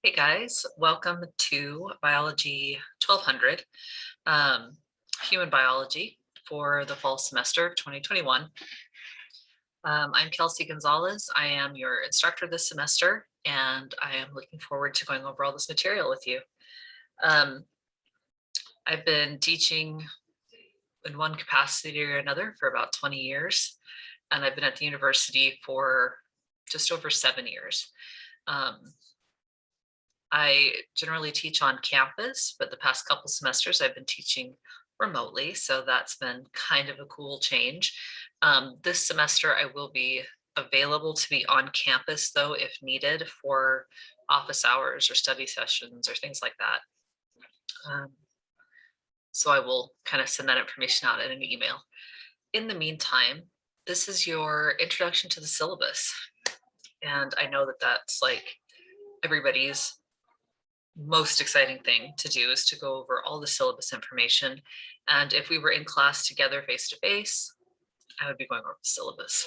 Hey guys, welcome to Biology 1200, Human Biology for the fall semester of 2021. I'm Kelsey Gonzalez. I am your instructor this semester, and I am looking forward to going over all this material with you. I've been teaching in one capacity or another for about 20 years, and I've been at the university for just over 7 years. I generally teach on campus, but the past couple semesters I've been teaching remotely, so that's been kind of a cool change. This semester I will be available to be on campus though if needed for office hours or study sessions or things like that. So I will kind of send that information out in an email. In the meantime, this is your introduction to the syllabus. And I know that that's like everybody's most exciting thing to do is to go over all the syllabus information. And if we were in class together face to face, I would be going over the syllabus.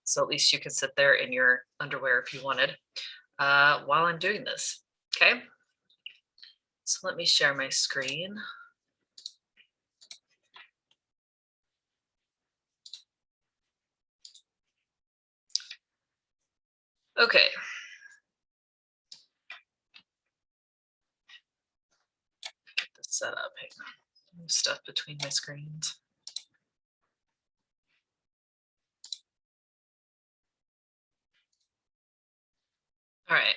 So at least you could sit there in your underwear if you wanted while I'm doing this. Okay. So let me share my screen. Okay. Get this set up. Hang on. Stuff between my screens. All right.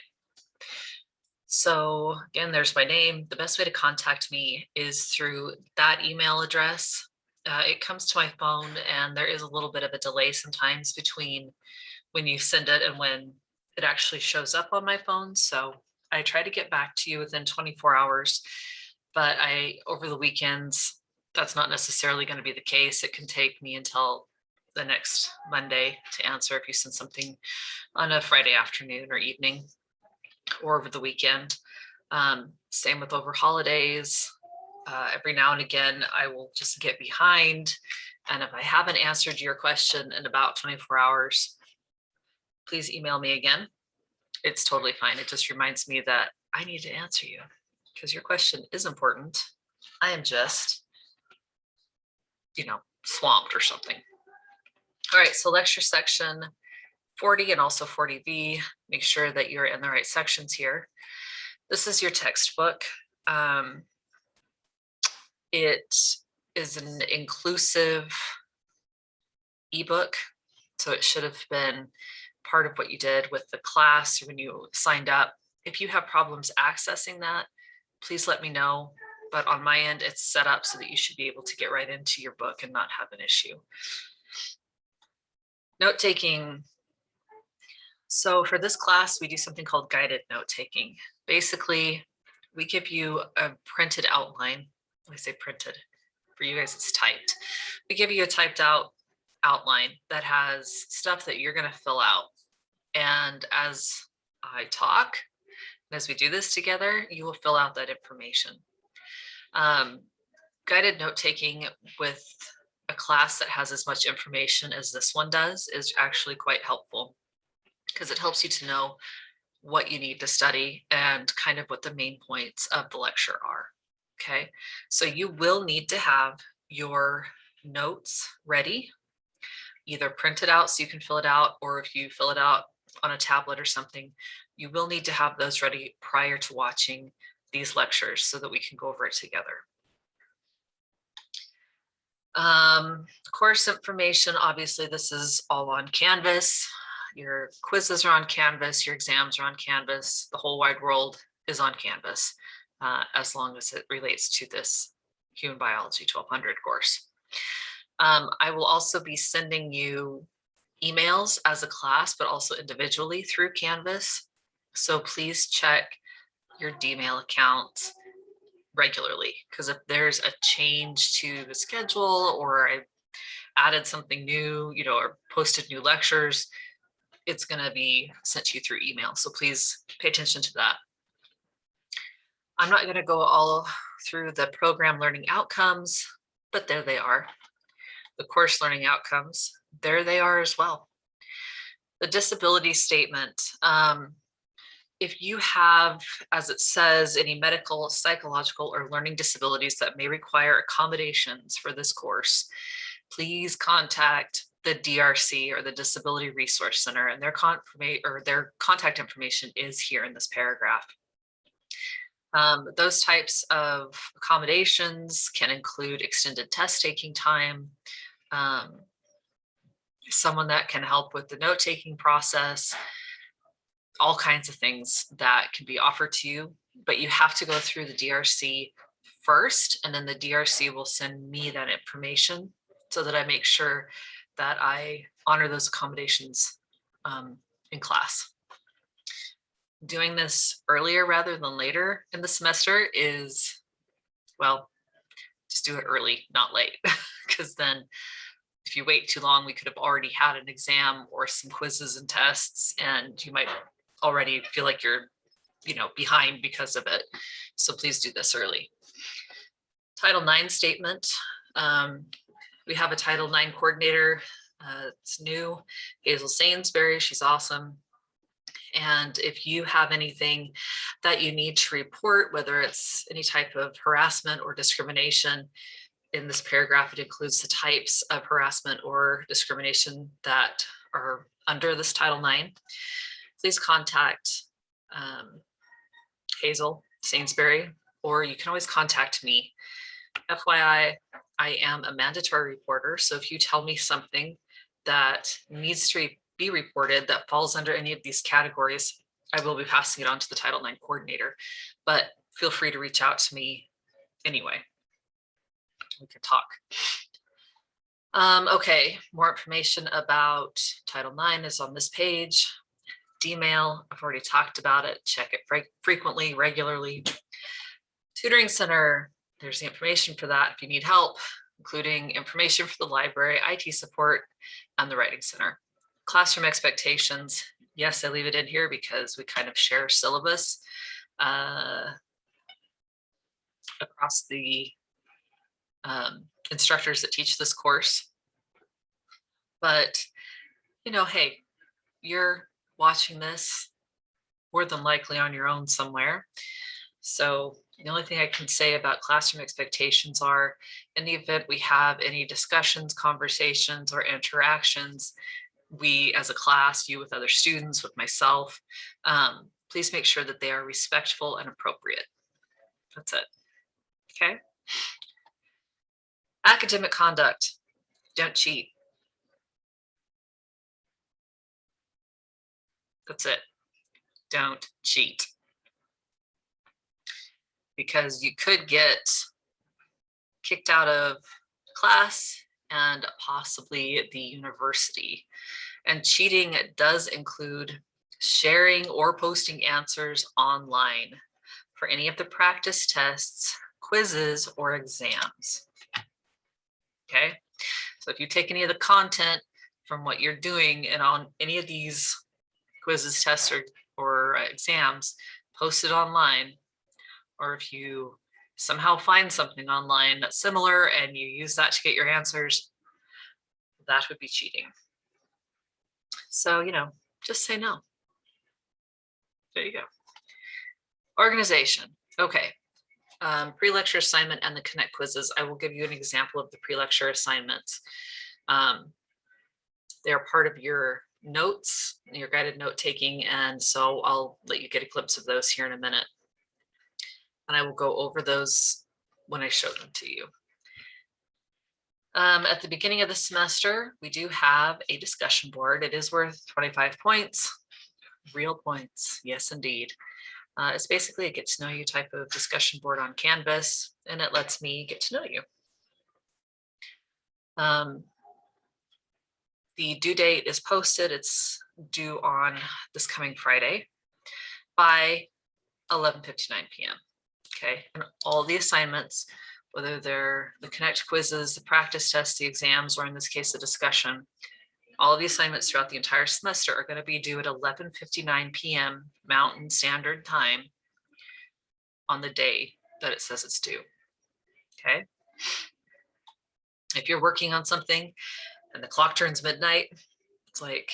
So again, there's my name. The best way to contact me is through that email address. It comes to my phone, and there is a little bit of a delay sometimes between when you send it and when it actually shows up on my phone. So I try to get back to you within 24 hours, but over the weekends, that's not necessarily going to be the case. It can take me until the next Monday to answer if you send something on a Friday afternoon or evening or over the weekend. Same with over holidays. Every now and again, I will just get behind. And if I haven't answered your question in about 24 hours, please email me again. It's totally fine. It just reminds me that I need to answer you because your question is important. I am just, swamped or something. All right, so lecture section 40 and also 40B. Make sure that you're in the right sections here. This is your textbook. It is an inclusive ebook, so it should have been part of what you did with the class when you signed up. If you have problems accessing that, please let me know. But on my end, it's set up so that you should be able to get right into your book and not have an issue. Note-taking. So for this class, we do something called guided note-taking. Basically, we give you a printed outline. When I say printed, for you guys, it's typed. We give you a typed out outline that has stuff that you're going to fill out. And as I talk, and as we do this together, you will fill out that information. Guided note-taking with a class that has as much information as this one does is actually quite helpful because it helps you to know what you need to study and kind of what the main points of the lecture are. Okay, so you will need to have your notes ready, either print it out so you can fill it out, or if you fill it out on a tablet or something, you will need to have those ready prior to watching these lectures so that we can go over it together. Course information, obviously this is all on Canvas. Your quizzes are on Canvas, your exams are on Canvas, the whole wide world is on Canvas, as long as it relates to this Human Biology 1200 course. I will also be sending you emails as a class, but also individually through Canvas. So please check your Dmail account regularly, because if there's a change to the schedule or I added something new, or posted new lectures, it's going to be sent to you through email. So please pay attention to that. I'm not going to go all through the program learning outcomes, but there they are. The course learning outcomes, there they are as well. The disability statement. if you have, as it says, any medical, psychological, or learning disabilities that may require accommodations for this course, please contact the DRC or the Disability Resource Center, and their contact information is here in this paragraph. Those types of accommodations can include extended test taking time, someone that can help with the note-taking process, all kinds of things that can be offered to you, but you have to go through the DRC first, and then the DRC will send me that information so that I make sure that I honor those accommodations in class. Doing this earlier rather than later in the semester is, well, just do it early, not late, because then if you wait too long, we could have already had an exam or some quizzes and tests, and you might already feel like you're, behind because of it. So please do this early. Title IX statement. We have a Title IX coordinator. It's new, Hazel Sainsbury. She's awesome. And if you have anything that you need to report, whether it's any type of harassment or discrimination, in this paragraph, it includes the types of harassment or discrimination that are under this Title IX. Please contact Hazel Sainsbury, or you can always contact me. FYI, I am a mandatory reporter, so if you tell me something that needs to be reported that falls under any of these categories, I will be passing it on to the Title IX coordinator, but feel free to reach out to me anyway. We can talk. Okay, more information about Title IX is on this page. DMail, I've already talked about it. Check it frequently, regularly. Tutoring Center, there's the information for that if you need help, including information for the library, IT support, and the Writing Center. Classroom expectations, yes, I leave it in here because we kind of share syllabus across the instructors that teach this course. But, hey, you're watching this more than likely on your own somewhere. So the only thing I can say about classroom expectations are, in the event we have any discussions, conversations, or interactions, we as a class, you with other students, with myself, please make sure that they are respectful and appropriate. That's it. Okay. Academic conduct, don't cheat. That's it. Don't cheat. Because you could get kicked out of class and possibly the university. And cheating does include sharing or posting answers online for any of the practice tests, quizzes, or exams. Okay, so if you take any of the content from what you're doing and on any of these quizzes, tests, or exams, post it online. Or if you somehow find something online that's similar and you use that to get your answers, that would be cheating. So, just say no. There you go. Organization. Okay. Pre-lecture assignment and the Connect quizzes. I will give you an example of the pre-lecture assignments. They're part of your notes, your guided note taking, and so I'll let you get a glimpse of those here in a minute. And I will go over those when I show them to you. At the beginning of the semester, we do have a discussion board. It is worth 25 points, real points, yes indeed. It's basically a get to know you type of discussion board on Canvas, and it lets me get to know you. The due date is posted. It's due on this coming Friday by 11:59 p.m. Okay, and all the assignments, whether they're the Connect quizzes, the practice tests, the exams, or in this case, the discussion, all of the assignments throughout the entire semester are going to be due at 11:59 p.m. Mountain Standard Time on the day that it says it's due. Okay. If you're working on something and the clock turns midnight, it's like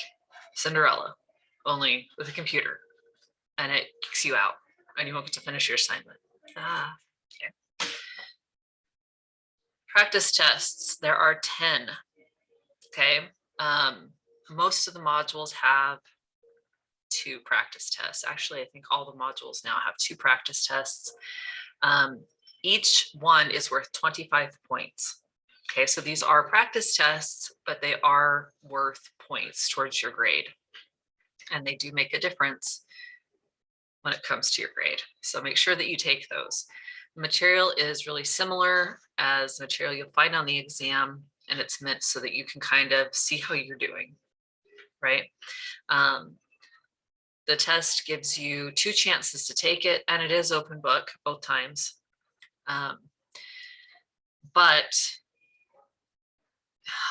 Cinderella, only with a computer. and it kicks you out and you won't get to finish your assignment. Okay. Practice tests, there are 10. Okay. Most of the modules have 2 practice tests. Actually, I think all the modules now have 2 practice tests. Each one is worth 25 points. Okay, so these are practice tests, but they are worth points towards your grade. And they do make a difference when it comes to your grade. So make sure that you take those. The material is really similar as the material you'll find on the exam, and it's meant so that you can kind of see how you're doing, right? The test gives you 2 chances to take it, and it is open book both times. But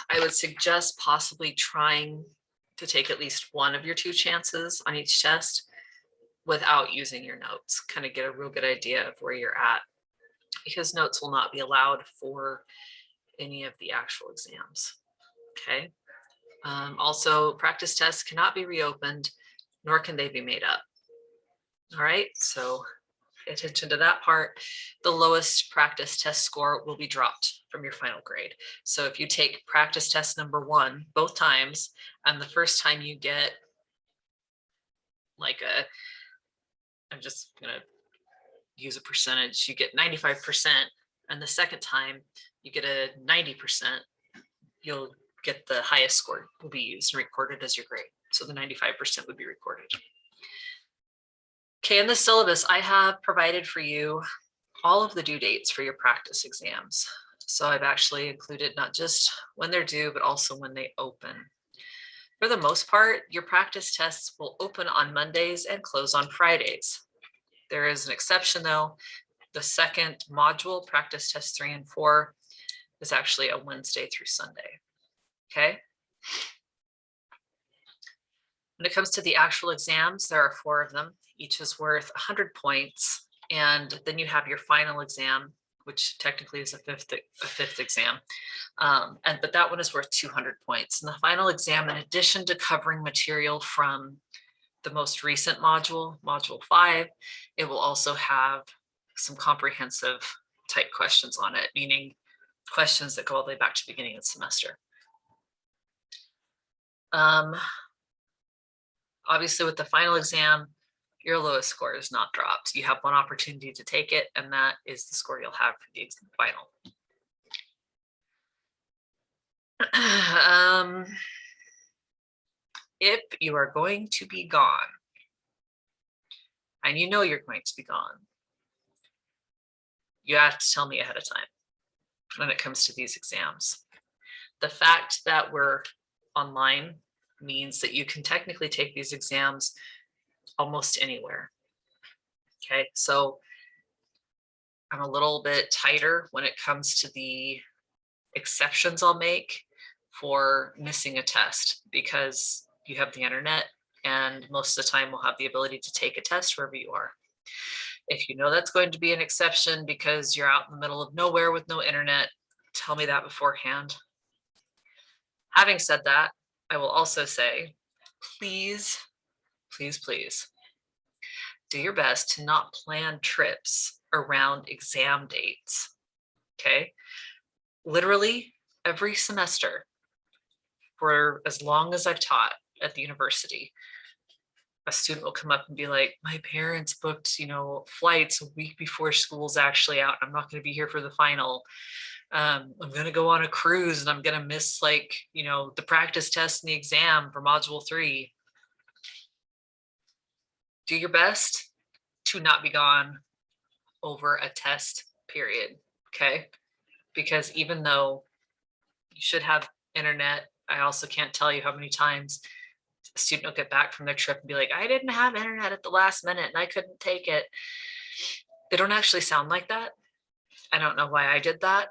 I would suggest possibly trying to take at least one of your 2 chances on each test without using your notes, kind of get a real good idea of where you're at, because notes will not be allowed for any of the actual exams. Okay. Also, practice tests cannot be reopened, nor can they be made up. All right, so pay attention to that part. The lowest practice test score will be dropped from your final grade. So if you take practice test number 1 both times, and the first time you get like I'm just gonna use a percentage, you get 95%, and the second time you get a 90%, you'll get the highest score will be used and recorded as your grade. So the 95% would be recorded. Okay, in the syllabus, I have provided for you all of the due dates for your practice exams. So I've actually included not just when they're due, but also when they open. For the most part, your practice tests will open on Mondays and close on Fridays. There is an exception though. The second module, practice test 3 and 4, is actually a Wednesday through Sunday. Okay. When it comes to the actual exams, there are 4 of them. Each is worth 100 points. And then you have your final exam, which technically is a fifth exam. But that one is worth 200 points. And the final exam, in addition to covering material from the most recent module, module 5, it will also have some comprehensive type questions on it, meaning questions that go all the way back to the beginning of the semester. Obviously, with the final exam, your lowest score is not dropped. You have one opportunity to take it, and that is the score you'll have for the exam final. If you are going to be gone, and you know you're going to be gone, you have to tell me ahead of time when it comes to these exams. The fact that we're online means that you can technically take these exams almost anywhere. Okay, so I'm a little bit tighter when it comes to the exceptions I'll make for missing a test, because you have the internet and most of the time we'll have the ability to take a test wherever you are. If you know that's going to be an exception because you're out in the middle of nowhere with no internet, tell me that beforehand. Having said that, I will also say, please, please, please do your best to not plan trips around exam dates. Okay. Literally every semester for as long as I've taught at the university, a student will come up and be like, my parents booked, flights a week before school's actually out. I'm not going to be here for the final. I'm going to go on a cruise and I'm going to miss the practice test and the exam for module 3. Do your best to not be gone over a test period. Okay. Because even though you should have internet, I also can't tell you how many times a student will get back from their trip and be like, I didn't have internet at the last minute and I couldn't take it. They don't actually sound like that. I don't know why I did that.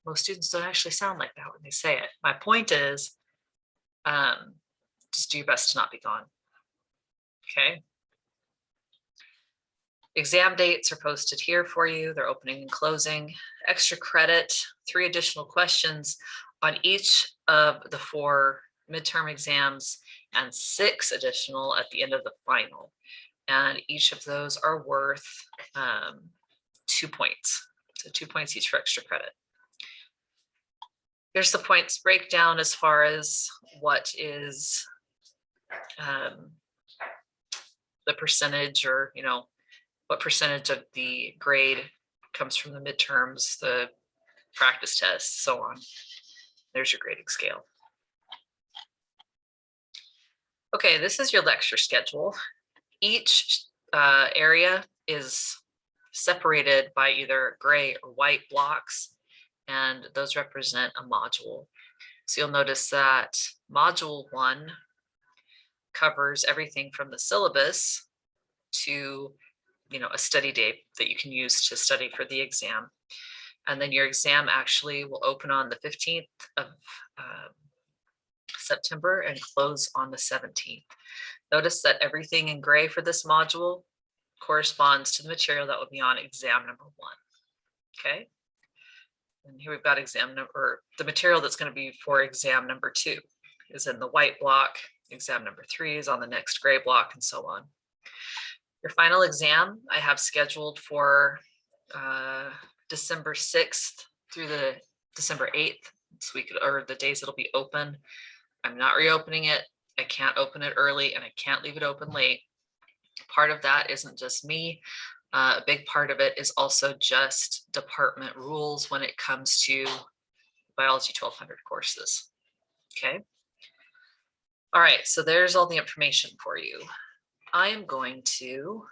Most students don't actually sound like that when they say it. My point is, just do your best to not be gone. Okay. Exam dates are posted here for you. They're opening and closing. Extra credit, 3 additional questions on each of the 4 midterm exams and 6 additional at the end of the final. And each of those are worth 2 points. So 2 points each for extra credit. Here's the points breakdown as far as what is the percentage, or what percentage of the grade comes from the midterms, the practice tests, so on. There's your grading scale. Okay, this is your lecture schedule. Each area is separated by either gray or white blocks, and those represent a module. So you'll notice that module 1 covers everything from the syllabus to a study date that you can use to study for the exam. And then your exam actually will open on the 15th of September and close on the 17th. Notice that everything in gray for this module corresponds to the material that will be on exam number 1. Okay. And here we've got the material that's going to be for exam number 2 is in the white block. Exam number 3 is on the next gray block, and so on. Your final exam I have scheduled for December 6th through the December 8th. So or the days it'll be open. I'm not reopening it. I can't open it early, and I can't leave it open late. Part of that isn't just me. A big part of it is also just department rules when it comes to Biology 1200 courses. Okay. All right, so there's all the information for you. I am going to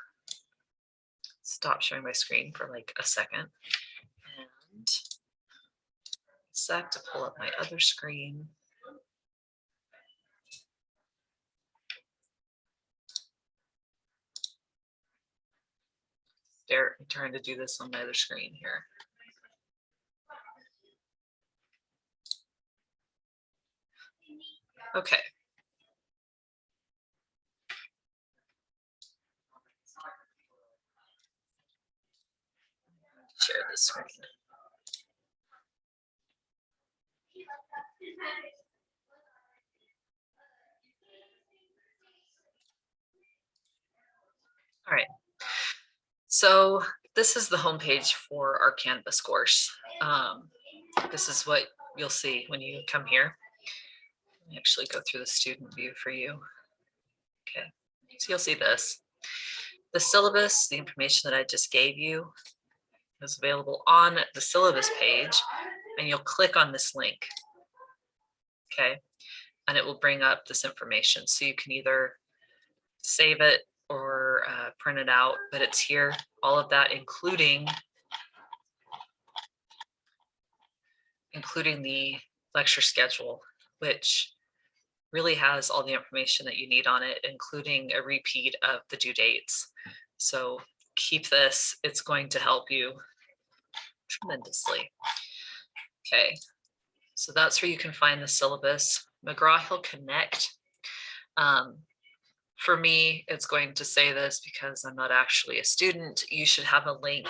stop sharing my screen for like a second and to pull up my other screen. I'm trying to do this on my other screen here. Okay. Share this screen. All right. So this is the homepage for our Canvas course. This is what you'll see when you come here. Let me actually go through the student view for you. Okay, so you'll see this. The syllabus, the information that I just gave you, is available on the syllabus page, and you'll click on this link. Okay, and it will bring up this information. So you can either save it or print it out, but it's here, all of that, including the lecture schedule, which really has all the information that you need on it, including a repeat of the due dates. So keep this, it's going to help you tremendously. Okay, so that's where you can find the syllabus. McGraw-Hill Connect. For me, it's going to say this because I'm not actually a student. You should have a link.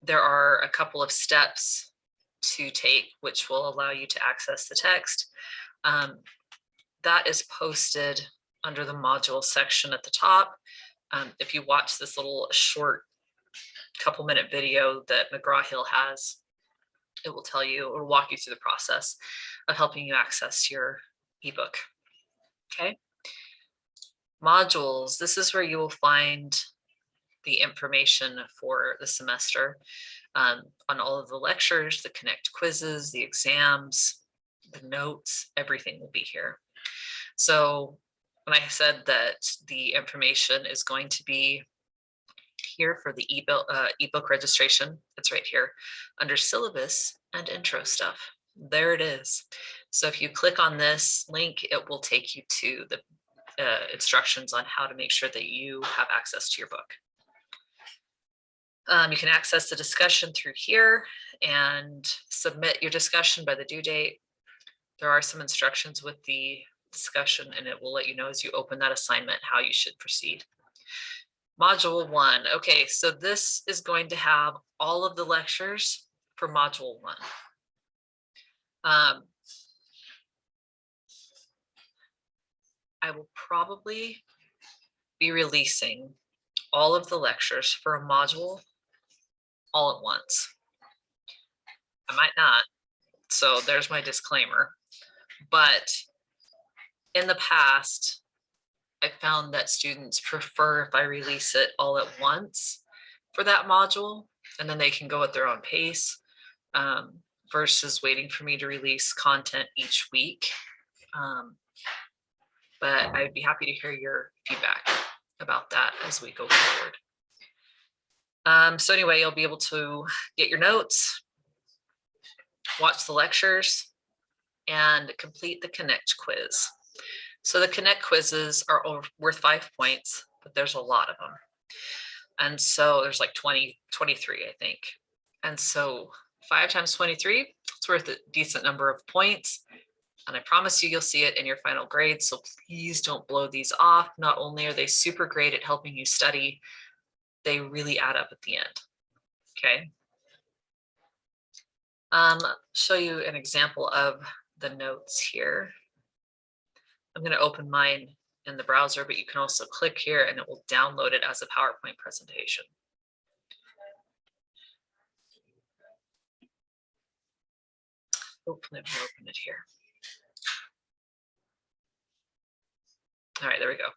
There are a couple of steps to take which will allow you to access the text. That is posted under the module section at the top. If you watch this little short couple-minute video that McGraw-Hill has, it will tell you, or walk you through the process of helping you access your ebook. Okay. Modules, this is where you will find the information for the semester on all of the lectures, the Connect quizzes, the exams, the notes, everything will be here. So when I said that the information is going to be here for the ebook registration, it's right here under syllabus and intro stuff. There it is. So if you click on this link, it will take you to the instructions on how to make sure that you have access to your book. You can access the discussion through here and submit your discussion by the due date. There are some instructions with the discussion, and it will let you know as you open that assignment how you should proceed. Module 1. Okay, so this is going to have all of the lectures for Module 1. I will probably be releasing all of the lectures for a module all at once. I might not, so there's my disclaimer. But in the past, I found that students prefer if I release it all at once for that module, and then they can go at their own pace, versus waiting for me to release content each week. But I'd be happy to hear your feedback about that as we go forward. So anyway, you'll be able to get your notes, watch the lectures, and complete the Connect quiz. So the Connect quizzes are worth 5 points, but there's a lot of them. And so there's like 23, I think. And so 5 times 23, it's worth a decent number of points. And I promise you, you'll see it in your final grade. So please don't blow these off. Not only are they super great at helping you study, they really add up at the end. Okay. Show you an example of the notes here. I'm going to open mine in the browser, but you can also click here and it will download it as a PowerPoint presentation. Hopefully I'm going to open it here. All right, there we go.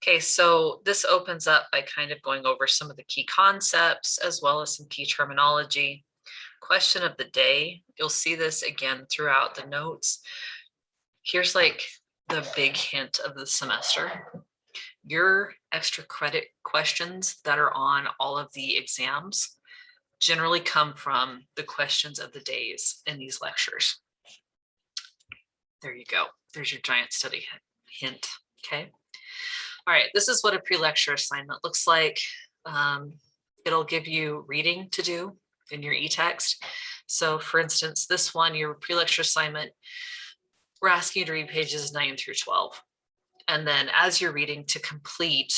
Okay, so this opens up by kind of going over some of the key concepts as well as some key terminology. Question of the day, you'll see this again throughout the notes. Here's like the big hint of the semester. Your extra credit questions that are on all of the exams generally come from the questions of the days in these lectures. There you go. There's your giant study hint, okay? All right, this is what a pre-lecture assignment looks like. It'll give you reading to do in your e-text. So for instance, this one, your pre-lecture assignment, we're asking you to read pages 9 through 12. And then as you're reading, to complete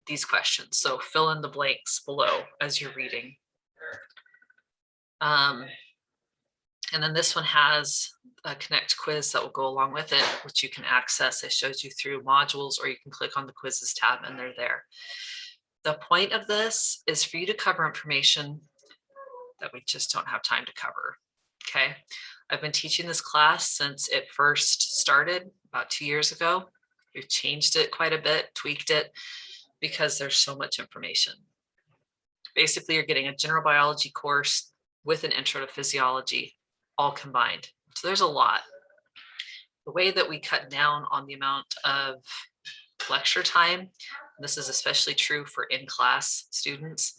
these questions. So fill in the blanks below as you're reading. And then this one has a Connect quiz that will go along with it, which you can access. It shows you through modules, or you can click on the quizzes tab and they're there. The point of this is for you to cover information that we just don't have time to cover, okay? I've been teaching this class since it first started about 2 years ago. We've changed it quite a bit, tweaked it, because there's so much information. Basically, you're getting a general biology course with an intro to physiology, all combined. So there's a lot. The way that we cut down on the amount of lecture time, this is especially true for in-class students,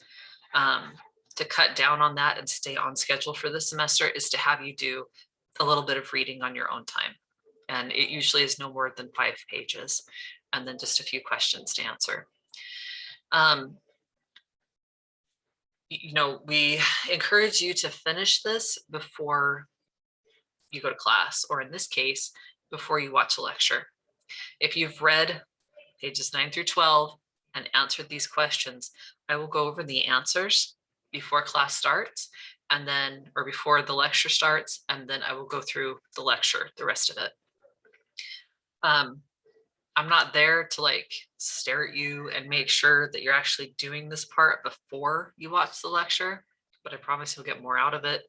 to cut down on that and stay on schedule for the semester is to have you do a little bit of reading on your own time. And it usually is no more than 5 pages, and then just a few questions to answer. You know, we encourage you to finish this before you go to class, or in this case, before you watch a lecture. If you've read pages 9 through 12 and answered these questions, I will go over the answers before class starts, and then, or before the lecture starts, and then I will go through the lecture, the rest of it. I'm not there to like stare at you and make sure that you're actually doing this part before you watch the lecture, but I promise you'll get more out of it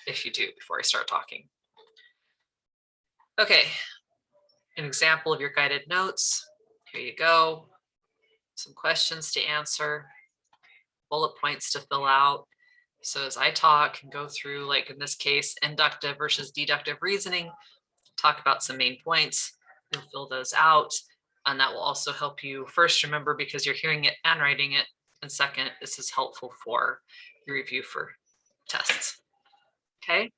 if you do before I start talking. Okay, an example of your guided notes. Here you go. Some questions to answer, bullet points to fill out. So as I talk and go through, like in this case, inductive versus deductive reasoning, talk about some main points, you'll fill those out. And that will also help you first remember because you're hearing it and writing it. And second, this is helpful for your review for tests. Okay.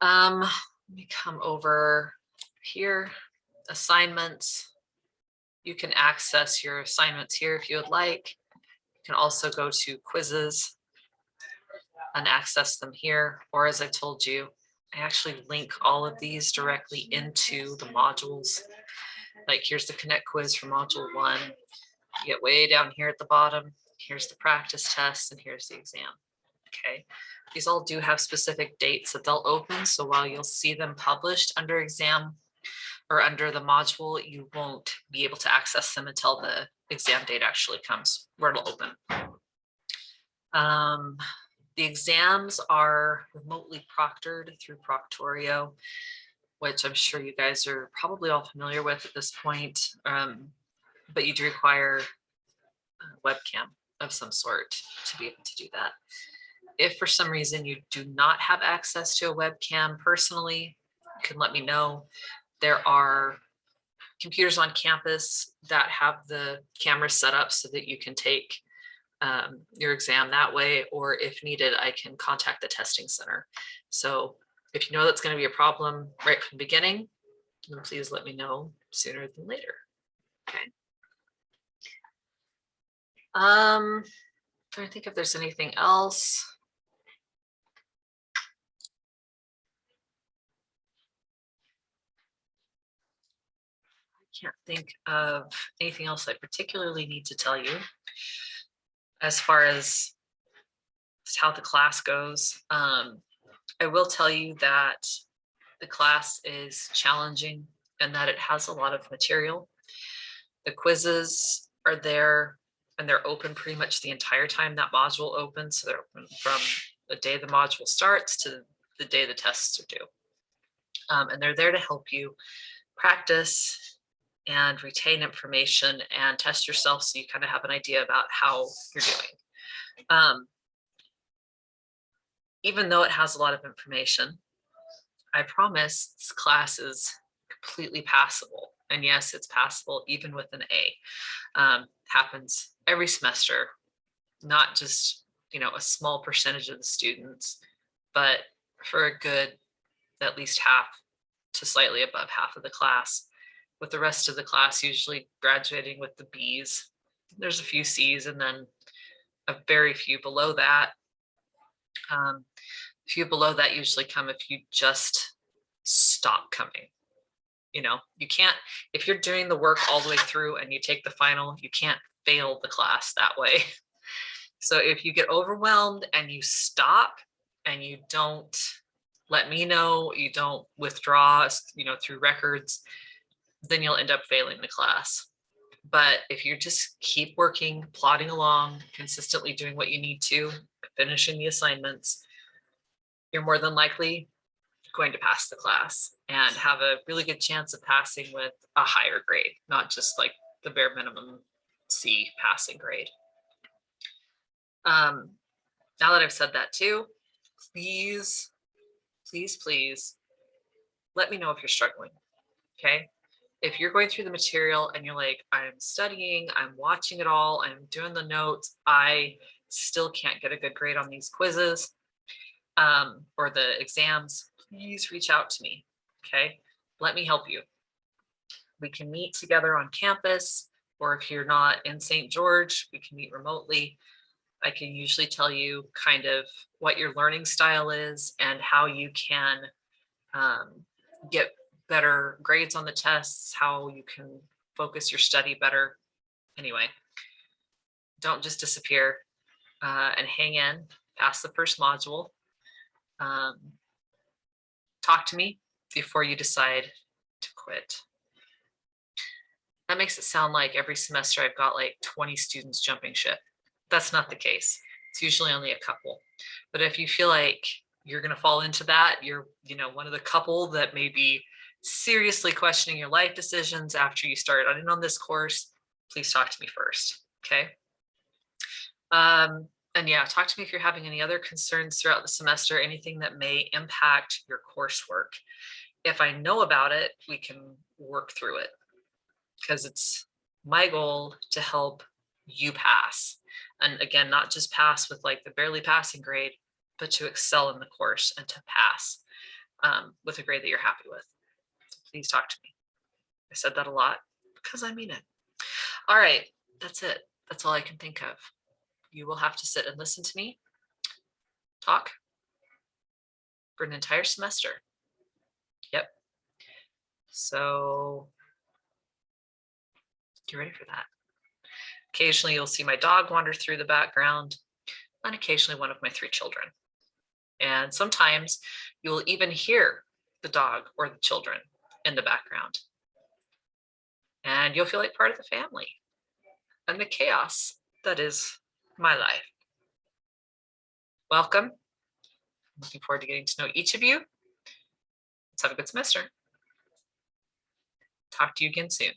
Let me come over here, assignments. You can access your assignments here if you would like. You can also go to quizzes and access them here. Or as I told you, I actually link all of these directly into the modules. Like here's the Connect quiz for module 1. You get way down here at the bottom. Here's the practice test and here's the exam. Okay, these all do have specific dates that they'll open. So while you'll see them published under exam, or under the module, you won't be able to access them until the exam date actually comes, where it'll open. The exams are remotely proctored through Proctorio, which I'm sure you guys are probably all familiar with at this point, but you do require a webcam of some sort to be able to do that. If for some reason you do not have access to a webcam personally, you can let me know. There are computers on campus that have the cameras set up so that you can take your exam that way, or if needed, I can contact the testing center. So if you know that's going to be a problem right from the beginning, then please let me know sooner than later. Okay. Trying to think if there's anything else. I can't think of anything else I particularly need to tell you as far as how the class goes. I will tell you that the class is challenging and that it has a lot of material. The quizzes are there and they're open pretty much the entire time that module opens. So they're open from the day the module starts to the day the tests are due. And they're there to help you practice and retain information and test yourself so you kind of have an idea about how you're doing. Even though it has a lot of information, I promise this class is completely passable. And yes, it's passable even with an A. Happens every semester, not just, you know, a small percentage of the students, but for a good at least half to slightly above half of the class, with the rest of the class usually graduating with the B's. There's a few C's and then a very few below that. A few below that usually come if you just stop coming. You know, you can't, if you're doing the work all the way through and you take the final, you can't fail the class that way. So if you get overwhelmed and you stop and you don't let me know, you don't withdraw, you know, through records, then you'll end up failing the class. But if you just keep working, plodding along, consistently doing what you need to, finishing the assignments, you're more than likely going to pass the class and have a really good chance of passing with a higher grade, not just like the bare minimum C passing grade. Now that I've said that too, please, please, please let me know if you're struggling, okay? If you're going through the material and you're like, I'm studying, I'm watching it all, I'm doing the notes, I still can't get a good grade on these quizzes or the exams, please reach out to me, okay? Let me help you. We can meet together on campus, or if you're not in St. George, we can meet remotely. I can usually tell you kind of what your learning style is and how you can get better grades on the tests, how you can focus your study better. Anyway, don't just disappear and hang in past the first module. Talk to me before you decide to quit. That makes it sound like every semester I've got like 20 students jumping ship. That's not the case. It's usually only a couple. But if you feel like you're going to fall into that, you're, you know, one of the couple that may be seriously questioning your life decisions after you start on this course, please talk to me first, okay? And yeah, talk to me if you're having any other concerns throughout the semester, anything that may impact your coursework. If I know about it, we can work through it, because it's my goal to help you pass. And again, not just pass with like the barely passing grade, but to excel in the course and to pass with a grade that you're happy with. So please talk to me. I said that a lot because I mean it. All right, that's it. That's all I can think of. You will have to sit and listen to me talk for an entire semester. Yep. So get ready for that. Occasionally you'll see my dog wander through the background, and occasionally one of my 3 children. And sometimes you'll even hear the dog or the children in the background. and you'll feel like part of the family and the chaos that is my life. Welcome. Looking forward to getting to know each of you. Let's have a good semester. Talk to you again soon.